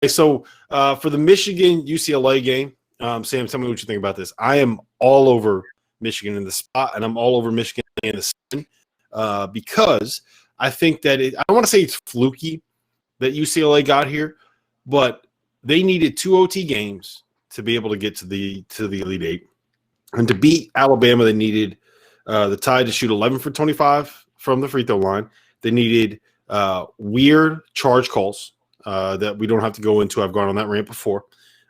So for the Michigan UCLA game, Sam, tell me what you think about this. I am all over Michigan in the spot, and I'm all over Michigan in the 7 because I think that I don't want to say it's fluky that UCLA got here, but they needed 2 OT games to be able to get to the Elite Eight. And to beat Alabama, they needed the Tide to shoot 11 for 25 from the free throw line. They needed weird charge calls that we don't have to go into. I've gone on that rant before.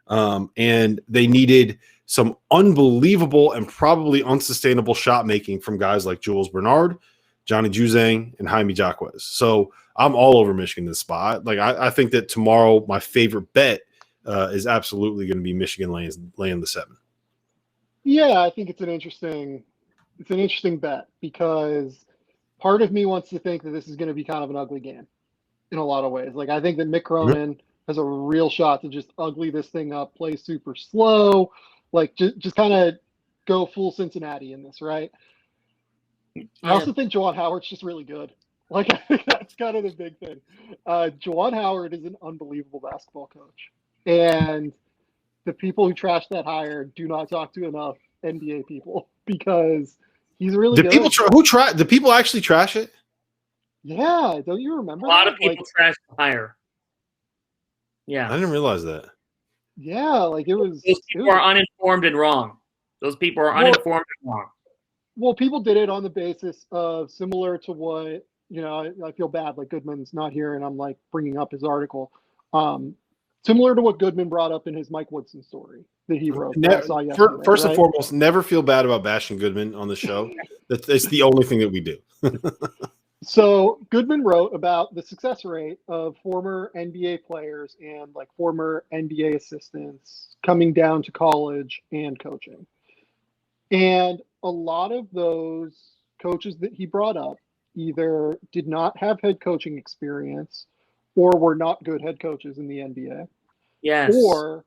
And they needed some unbelievable and probably unsustainable shot making from guys like Jules Bernard, Johnny Juzang, and Jaime Jaquez. So I'm all over Michigan in this spot. Like I think that tomorrow my favorite bet is absolutely going to be Michigan laying the 7. Yeah, I think it's an interesting bet because part of me wants to think that this is going to be kind of an ugly game in a lot of ways. Like I think that Mick Cronin has a real shot to just ugly this thing up, play super slow, like just kind of go full Cincinnati in this, right? Yeah. I also think Juwan Howard's just really good. Like I think that's kind of the big thing. Juwan Howard is an unbelievable basketball coach, and the people who trash that hire do not talk to enough NBA people because he's really good. Do people actually trash it? Yeah, don't you remember? A lot of people trash the hire. Yeah, I didn't realize that. Yeah, like it was. Those people are uninformed and wrong. Those people are uninformed and wrong. Well, people did it on the basis of similar to what I feel bad like Goodman's not here, and I'm like bringing up his article. Similar to what Goodman brought up in his Mike Woodson story that he wrote. First and foremost, never feel bad about bashing Goodman on the show. It's the only thing that we do. So Goodman wrote about the success rate of former NBA players and like former NBA assistants coming down to college and coaching. And a lot of those coaches that he brought up either did not have head coaching experience or were not good head coaches in the NBA. Yes. Or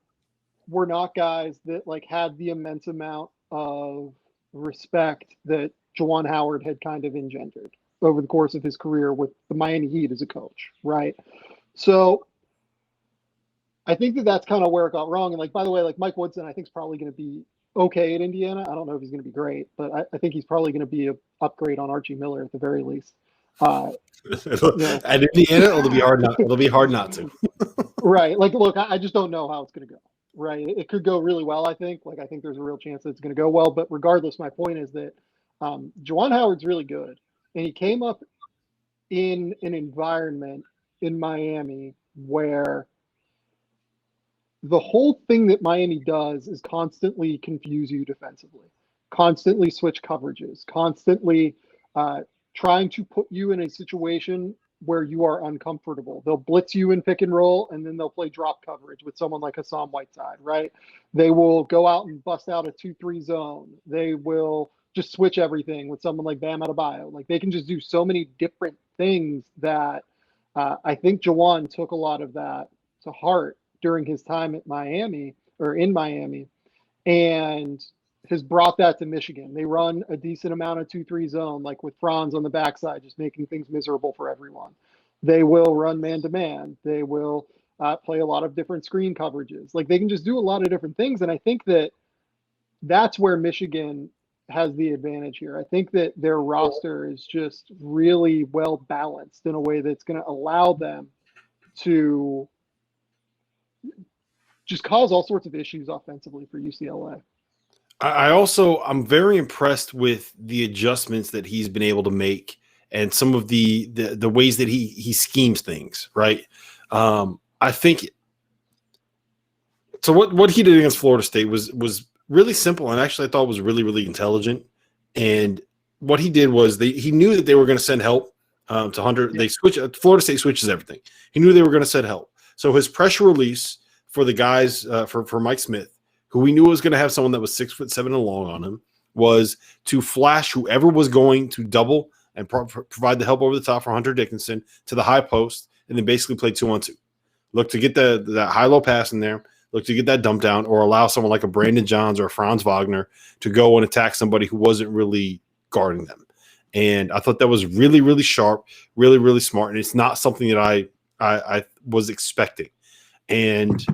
were not guys that like had the immense amount of respect that Juwan Howard had kind of engendered over the course of his career with the Miami Heat as a coach, right? So I think that that's kind of where it got wrong. And like, by the way, like Mike Woodson, I think is probably going to be okay at Indiana. I don't know if he's going to be great, but I think he's probably going to be an upgrade on Archie Miller at the very least. At Indiana, it'll be hard not to. Right. Like, look, I just don't know how it's going to go. Right. It could go really well, I think. Like, I think there's a real chance that it's going to go well. But regardless, my point is that Juwan Howard's really good. And he came up in an environment in Miami where the whole thing that Miami does is constantly confuse you defensively, constantly switch coverages, constantly trying to put you in a situation where you are uncomfortable. They'll blitz you in pick and roll, and then they'll play drop coverage with someone like Hassan Whiteside, right? They will go out and bust out a 2-3 zone. They will just switch everything with someone like Bam Adebayo. Like they can just do so many different things that I think Juwan took a lot of that to heart during his time at Miami or in Miami and has brought that to Michigan. They run a decent amount of 2-3 zone, like with Franz on the backside, just making things miserable for everyone. They will run man-to-man. They will play a lot of different screen coverages. Like they can just do a lot of different things. And I think that that's where Michigan has the advantage here. I think that their roster is just really well balanced in a way that's going to allow them to just cause all sorts of issues offensively for UCLA. I'm very impressed with the adjustments that he's been able to make and some of the ways that he schemes things, right? I think so. What he did against Florida State was really simple, and actually I thought was really, really intelligent. And what he did was he knew that they were going to send help to Hunter. Yeah. Florida State switches everything. He knew they were going to send help. So his pressure release for the guys for Mike Smith, who we knew was going to have someone that was 6'7" and long on him, was to flash whoever was going to double and provide the help over the top for Hunter Dickinson to the high post, and then basically play 2-on-2. Look to get that high-low pass in there. Look to get that dump down, or allow someone like a Brandon Johns or a Franz Wagner to go and attack somebody who wasn't really guarding them. And I thought that was really, really sharp, really, really smart. And it's not something that I was expecting. And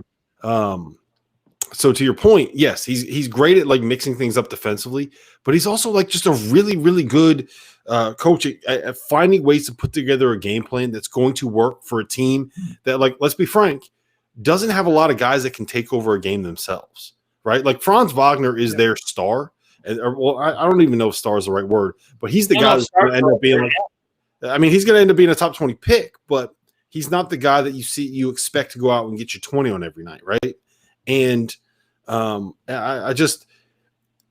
so to your point, yes, he's great at like mixing things up defensively, but he's also like just a really, really good coach at finding ways to put together a game plan that's going to work for a team that, like, let's be frank, doesn't have a lot of guys that can take over a game themselves, right? Like Franz Wagner is their star. Well, I don't even know if star is the right word, but he's the guy that's going to end up being he's going to end up being a top 20 pick, but he's not the guy that you expect to go out and get you 20 on every night, right? And I just,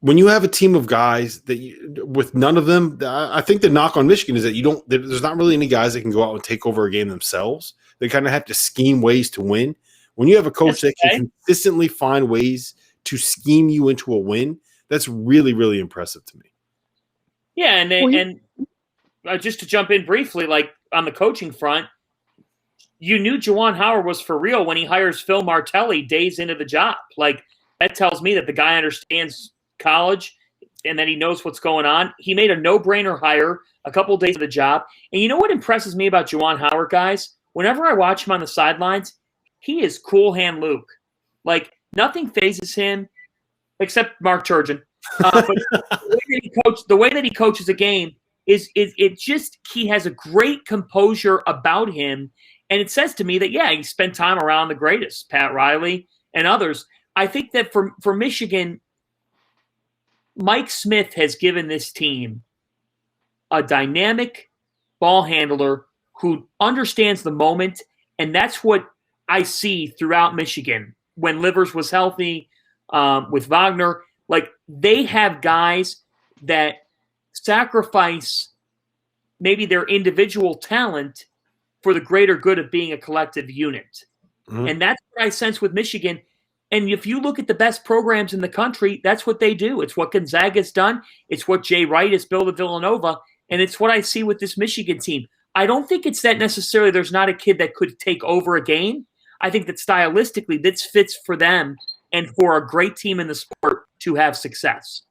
when you have a team of guys with none of them, I think the knock on Michigan is that there's not really any guys that can go out and take over a game themselves. They kind of have to scheme ways to win. When you have a coach that can consistently find ways to scheme you into a win, that's really, really impressive to me. Yeah, and just to jump in briefly, like on the coaching front, you knew Juwan Howard was for real when he hires Phil Martelli days into the job. Like, that tells me that the guy understands college and that he knows what's going on. He made a no-brainer hire a couple of days of the job. And you know what impresses me about Juwan Howard, guys? Whenever I watch him on the sidelines, he is cool hand Luke. Like, nothing phases him except Mark Turgeon. But the way that he coaches a game is he has a great composure about him. And it says to me that, he spent time around the greatest, Pat Riley and others. I think that for Michigan, Mike Smith has given this team a dynamic ball handler who understands the moment, and that's what I see throughout Michigan. When Livers was healthy, with Wagner, like, they have guys that sacrifice maybe their individual talent for the greater good of being a collective unit. Mm-hmm. And that's what I sense with Michigan. And if you look at the best programs in the country, that's what they do. It's what Gonzaga's done. It's what Jay Wright has built at Villanova. And it's what I see with this Michigan team. I don't think it's that necessarily there's not a kid that could take over a game. I think that stylistically this fits for them and for a great team in the sport to have success.